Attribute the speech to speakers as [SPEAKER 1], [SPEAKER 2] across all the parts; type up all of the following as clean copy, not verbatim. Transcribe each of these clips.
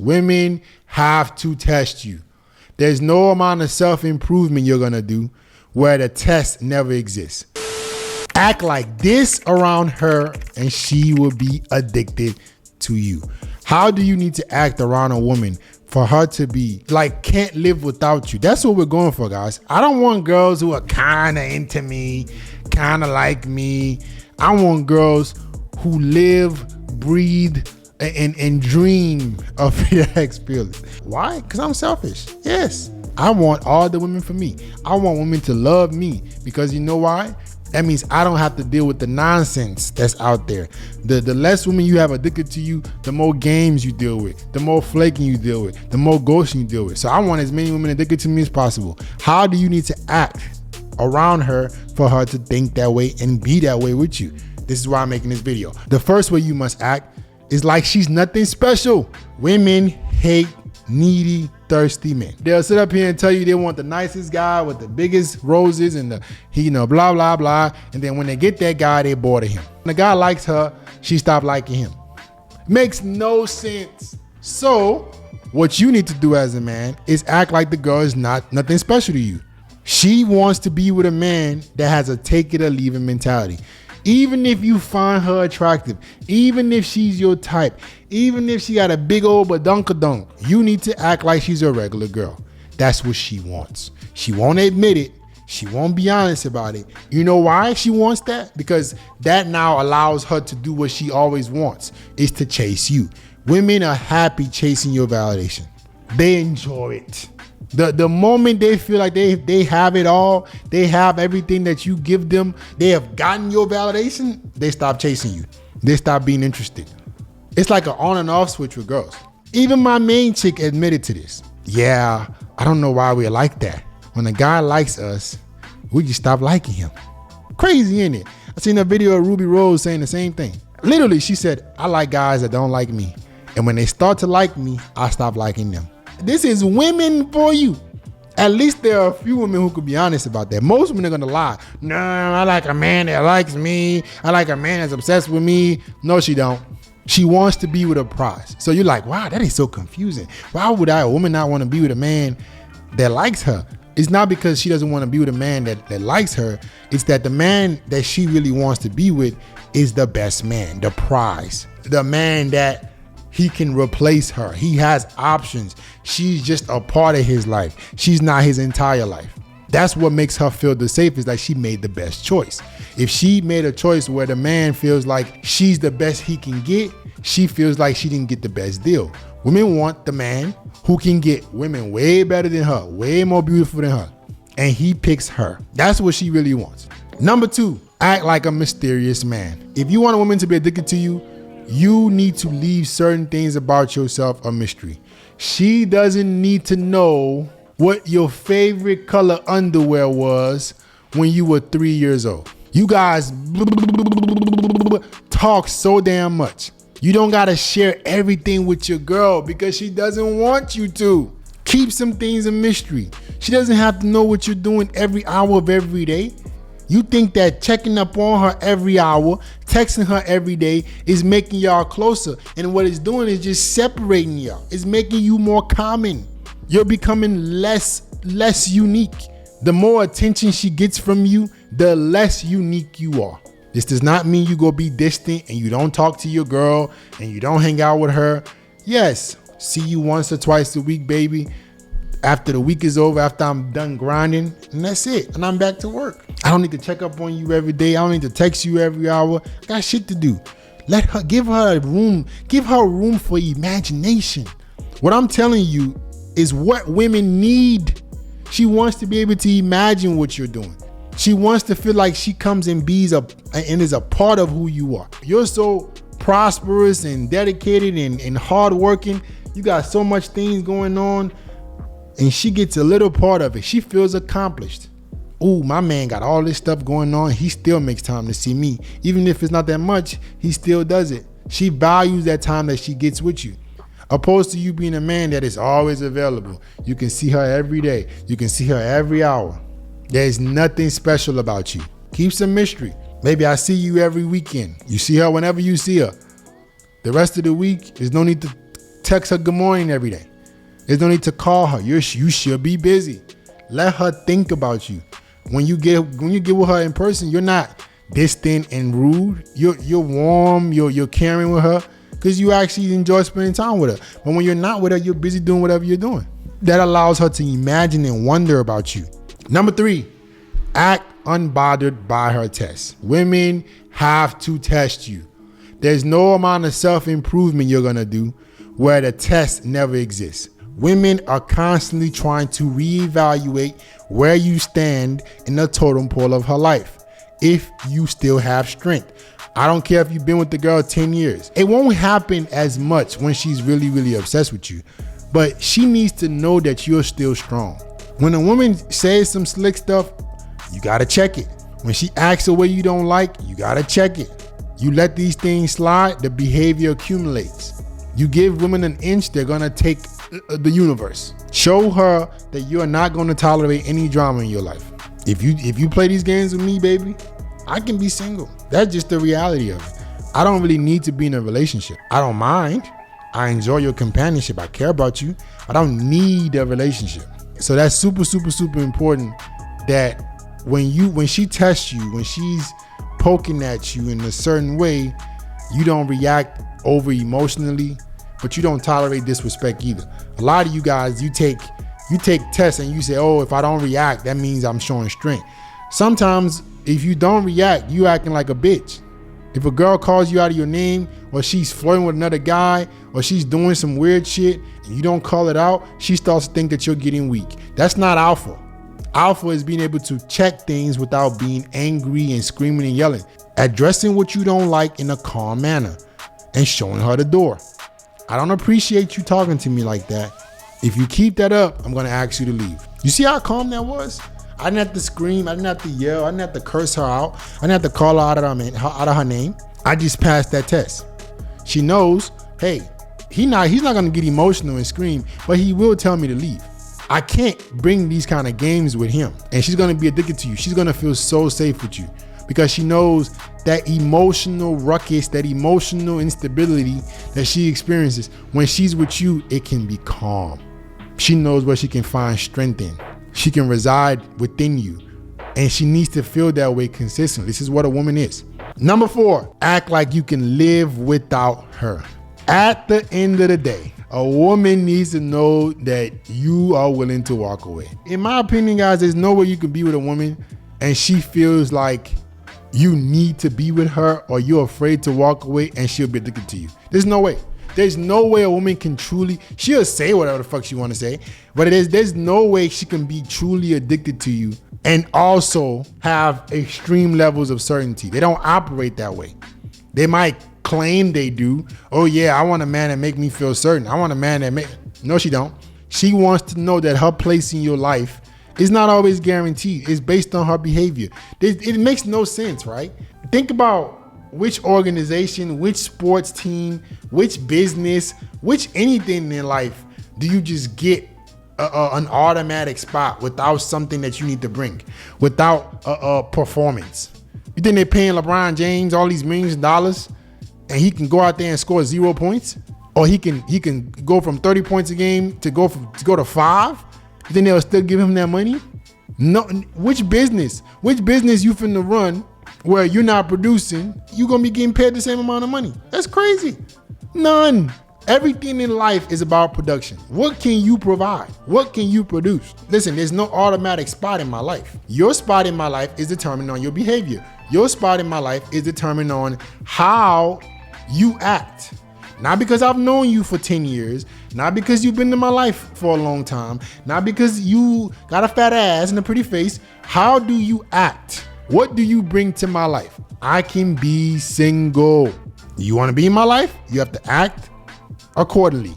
[SPEAKER 1] Women have to test you. There's no amount of self-improvement you're gonna do where the test never exists. Act like this around her and she will be addicted to you. How do you need to act around a woman for her to be like, can't live without you? That's what we're going for, guys. I don't want girls who are kind of into me, kind of like me. I want girls who live, breathe, and dream of FITXTALKS. Why? Because I'm selfish. Yes. I want all the women for me. I want women to love me because you know why? That means I don't have to deal with the nonsense that's out there. The less women you have addicted to you, the more games you deal with, the more flaking you deal with, the more ghosting you deal with. So I want as many women addicted to me as possible. How do you need to act around her for her to think that way and be that way with you? This is why I'm making this video. The first way you must act is like she's nothing special. Women hate needy, thirsty men. They'll sit up here and tell you they want the nicest guy with the biggest roses and the, blah, blah, blah. And then when they get that guy, they bored of him. When the guy likes her, she stopped liking him. Makes no sense. So what you need to do as a man is act like the girl is nothing special to you. She wants to be with a man that has a take it or leave it mentality. Even if you find her attractive, even if she's your type, even if she got a big old badunkadunk, you need to act like she's a regular girl. That's what she wants. She won't admit it. She won't be honest about it. You know why she wants that? Because that now allows her to do what she always wants, is to chase you. Women are happy chasing your validation. They enjoy it. The moment they feel like they have it all, they have everything that you give them, they have gotten your validation, they stop chasing you. They stop being interested. It's like an on and off switch with girls. Even my main chick admitted to this. Yeah, I don't know why we're like that. When a guy likes us, we just stop liking him. Crazy, isn't it? I seen a video of Ruby Rose saying the same thing. Literally, she said, I like guys that don't like me. And when they start to like me, I stop liking them. This is women for you. At least there are a few women who could be honest about that. Most women are gonna lie. No, I like a man that likes me. I like a man that's obsessed with me. No, she don't. She wants to be with a prize. So you're like, wow, that is so confusing. Why would a woman not want to be with a man that likes her? It's not because she doesn't want to be with a man that likes her. It's that the man that she really wants to be with is the best man, the prize, the man that he can replace her. He has options. She's just a part of his life. She's not his entire life. That's what makes her feel the safest, like she made the best choice. If she made a choice where the man feels like she's the best he can get, she feels like she didn't get the best deal. Women want the man who can get women way better than her, way more beautiful than her, and he picks her. That's what she really wants. Number 2, act like a mysterious man. If you want a woman to be addicted to you, you need to leave certain things about yourself a mystery. She doesn't need to know what your favorite color underwear was when you were 3 years old. You guys talk so damn much. You don't gotta share everything with your girl because she doesn't want you to. Keep some things a mystery. She doesn't have to know what you're doing every hour of every day. You think that checking up on her every hour, texting her every day is making y'all closer. And what it's doing is just separating y'all. It's making you more common. You're becoming less unique. The more attention she gets from you, the less unique you are. This does not mean you go be distant and you don't talk to your girl and you don't hang out with her. Yes, see you once or twice a week, baby. After the week is over, after I'm done grinding, and that's it. And I'm back to work. I don't need to check up on you every day. I don't need to text you every hour. I got shit to do. Give her room for imagination. What I'm telling you is what women need. She wants to be able to imagine what you're doing. She wants to feel like she comes and is a part of who you are. You're so prosperous and dedicated and hardworking. You got so much things going on. And she gets a little part of it. She feels accomplished. Ooh, my man got all this stuff going on. He still makes time to see me. Even if it's not that much, he still does it. She values that time that she gets with you. Opposed to you being a man that is always available. You can see her every day. You can see her every hour. There's nothing special about you. Keep some mystery. Maybe I see you every weekend. You see her whenever you see her. The rest of the week, there's no need to text her good morning every day. There's no need to call her. You should be busy. Let her think about you. When you get with her in person, you're not distant and rude. You're warm. You're caring with her because you actually enjoy spending time with her. But when you're not with her, you're busy doing whatever you're doing. That allows her to imagine and wonder about you. Number 3, act unbothered by her tests. Women have to test you. There's no amount of self-improvement you're gonna do where the test never exists. Women are constantly trying to reevaluate where you stand in the totem pole of her life. If you still have strength. I don't care if you've been with the girl 10 years. It won't happen as much when she's really, really obsessed with you. But she needs to know that you're still strong. When a woman says some slick stuff, you gotta check it. When she acts a way you don't like, you gotta check it. You let these things slide, the behavior accumulates. You give women an inch, they're gonna take the universe. Show her that you are not gonna tolerate any drama in your life. If you play these games with me, baby, I can be single. That's just the reality of it. I don't really need to be in a relationship. I don't mind. I enjoy your companionship. I care about you. I don't need a relationship. So that's super, super, super important that when she tests you, when she's poking at you in a certain way, you don't react over emotionally, but you don't tolerate disrespect either. A lot of you guys, you take tests and you say, oh, if I don't react, that means I'm showing strength. Sometimes if you don't react, you acting like a bitch. If a girl calls you out of your name, or she's flirting with another guy, or she's doing some weird shit and you don't call it out, she starts to think that you're getting weak. That's not alpha. Alpha is being able to check things without being angry and screaming and yelling. Addressing what you don't like in a calm manner and showing her the door. I don't appreciate you talking to me like that. If you keep that up, I'm gonna ask you to leave. You see how calm that was? I didn't have to scream, I didn't have to yell, I didn't have to curse her out, I didn't have to call her out of her name. I just passed that test. She knows, hey, he's not gonna get emotional and scream, but he will tell me to leave. I can't bring these kind of games with him, and she's gonna be addicted to you. She's gonna feel so safe with you because she knows that emotional ruckus, that emotional instability that she experiences. When she's with you, it can be calm. She knows where she can find strength in. She can reside within you, and she needs to feel that way consistently. This is what a woman is. Number 4, act like you can live without her. At the end of the day, a woman needs to know that you are willing to walk away. In my opinion, guys, there's no way you can be with a woman and she feels like you need to be with her, or you're afraid to walk away and she'll be addicted to you. There's no way. There's no way a woman can she'll say whatever the fuck she want to say, but there's no way she can be truly addicted to you and also have extreme levels of certainty. They don't operate that way. They might claim they do. Oh yeah, I want a man that make me feel certain. I want a man that no, she don't. She wants to know that her place in your life is not always guaranteed. It's based on her behavior. It makes no sense, right? Think about which organization, which sports team, which business, which anything in life do you just get an automatic spot without something that you need to bring, without a performance? You think they're paying LeBron James all these millions of dollars and he can go out there and score 0 points? Or he can go from 30 points a game to go to 5? You think they'll still give him that money? No. Which business you finna run where you're not producing, you're gonna be getting paid the same amount of money? That's crazy. None. Everything in life is about production. What can you provide? What can you produce? Listen, there's no automatic spot in my life. Your spot in my life is determined on your behavior. Your spot in my life is determined on how you act. Not because I've known you for 10 years, not because you've been in my life for a long time, not because you got a fat ass and a pretty face. How do you act? What do you bring to my life? I can be single. You want to be in my life? You have to act accordingly.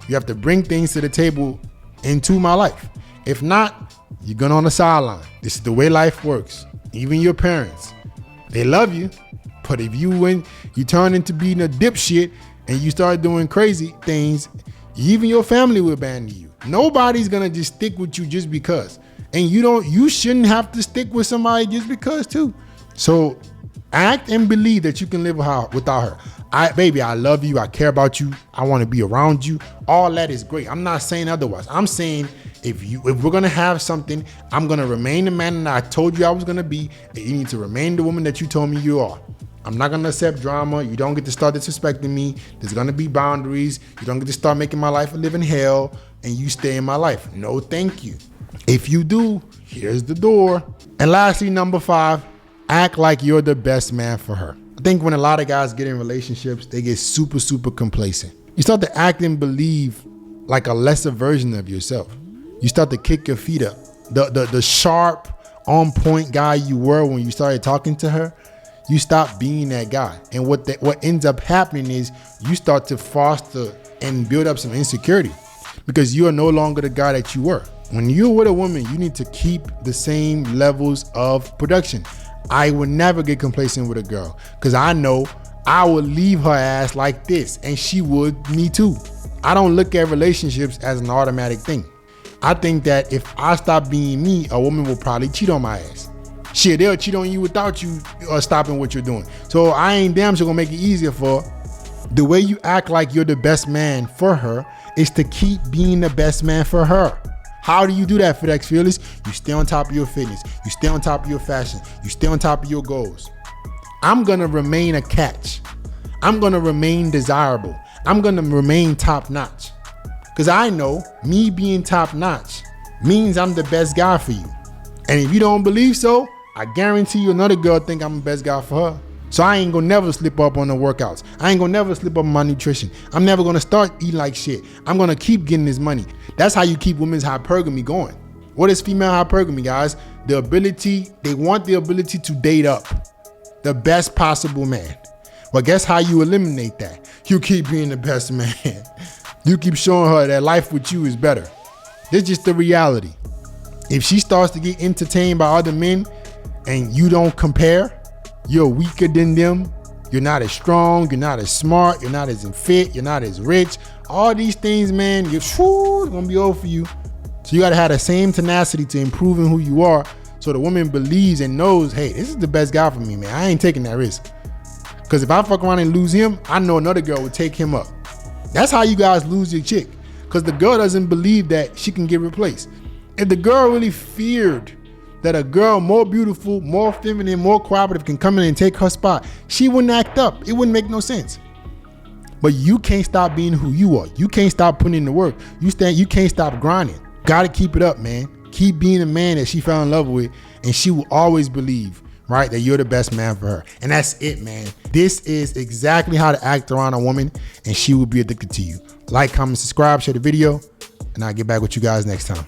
[SPEAKER 1] You have to bring things to the table into my life. If not, you're going on the sideline. This is the way life works. Even your parents, they love you, but if you turn into being a dipshit and you start doing crazy things, even your family will abandon you. Nobody's gonna just stick with you just because. And you shouldn't have to stick with somebody just because too. So Act and believe that you can live without her. Baby, I love you. I care about you. I want to be around you. All that is great. I'm not saying otherwise. I'm saying if we're going to have something, I'm going to remain the man that I told you I was going to be. And you need to remain the woman that you told me you are. I'm not going to accept drama. You don't get to start disrespecting me. There's going to be boundaries. You don't get to start making my life a living hell and you stay in my life. No, thank you. If you do, here's the door. And lastly, number 5, act like you're the best man for her. I think when a lot of guys get in relationships, they get super, super complacent. You start to act and believe like a lesser version of yourself. You start to kick your feet up. The sharp, on point guy you were when you started talking to her, you stop being that guy. And what ends up happening is you start to foster and build up some insecurity because you are no longer the guy that you were. When you're with a woman, you need to keep the same levels of production. I would never get complacent with a girl because I know I would leave her ass like this and she would me too. I don't look at relationships as an automatic thing. I think that if I stop being me, a woman will probably cheat on my ass. Shit, they'll cheat on you without you stopping what you're doing. So I ain't damn sure gonna make it easier for her. The way you act like you're the best man for her is to keep being the best man for her. How do you do that, FITX Fearless? You stay on top of your fitness. You stay on top of your fashion. You stay on top of your goals. I'm gonna remain a catch. I'm gonna remain desirable. I'm gonna remain top notch. Because I know me being top notch means I'm the best guy for you. And if you don't believe so, I guarantee you another girl think I'm the best guy for her. So I ain't gonna never slip up on the workouts. I ain't gonna never slip up on my nutrition. I'm never gonna start eating like shit. I'm gonna keep getting this money. That's how you keep women's hypergamy going. What is female hypergamy, guys? They want the ability to date up the best possible man. Well, guess how you eliminate that? You keep being the best man. You keep showing her that life with you is better. This is just the reality. If she starts to get entertained by other men and you don't compare, you're weaker than them. You're not as strong. You're not as smart. You're not as fit. You're not as rich. All these things, man, it's gonna be over for you. So you gotta have the same tenacity to improving who you are so the woman believes and knows, hey, this is the best guy for me, man. I ain't taking that risk. Because if I fuck around and lose him, I know another girl would take him up. That's how you guys lose your chick. Because the girl doesn't believe that she can get replaced. If the girl really feared that a girl more beautiful, more feminine, more cooperative can come in and take her spot, she wouldn't act up. It wouldn't make no sense. But you can't stop being who you are. You can't stop putting in the work. You can't stop grinding. Gotta keep it up, man. Keep being the man that she fell in love with, and she will always believe, right, that you're the best man for her. And that's it, man. This is exactly how to act around a woman, and she will be addicted to you. Like, comment, subscribe, share the video, and I'll get back with you guys next time.